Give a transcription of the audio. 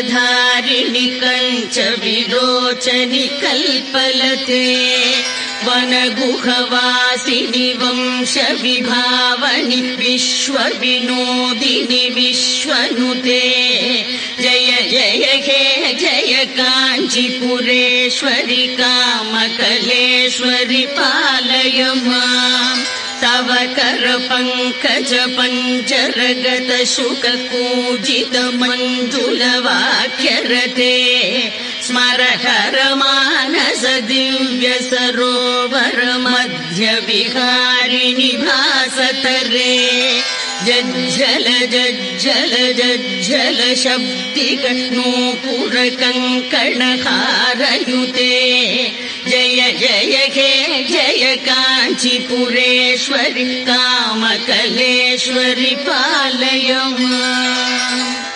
धारिणि कञ्च विरोचनि कल्पलते वनगुहवासिनि वंशविभावनि विश्वविनोदिनि विश्वनुते जय जय हे जय काञ्चीपुरेश्वरि कामकलेश्वरि पालय माम् तव कर पंकज पंचरगत शुक कूजित मंजुल वाक्यरते स्मर हर मानस दिव्य सरोवर मध्य विहारिणि भासतरे जज्जल जज्जल जज्जल शब्दिक नूपुर कंकण हारयुते जय जय हे जय काञ्चीपुरेश्वरि कामकलेश्वरि पालय माम्।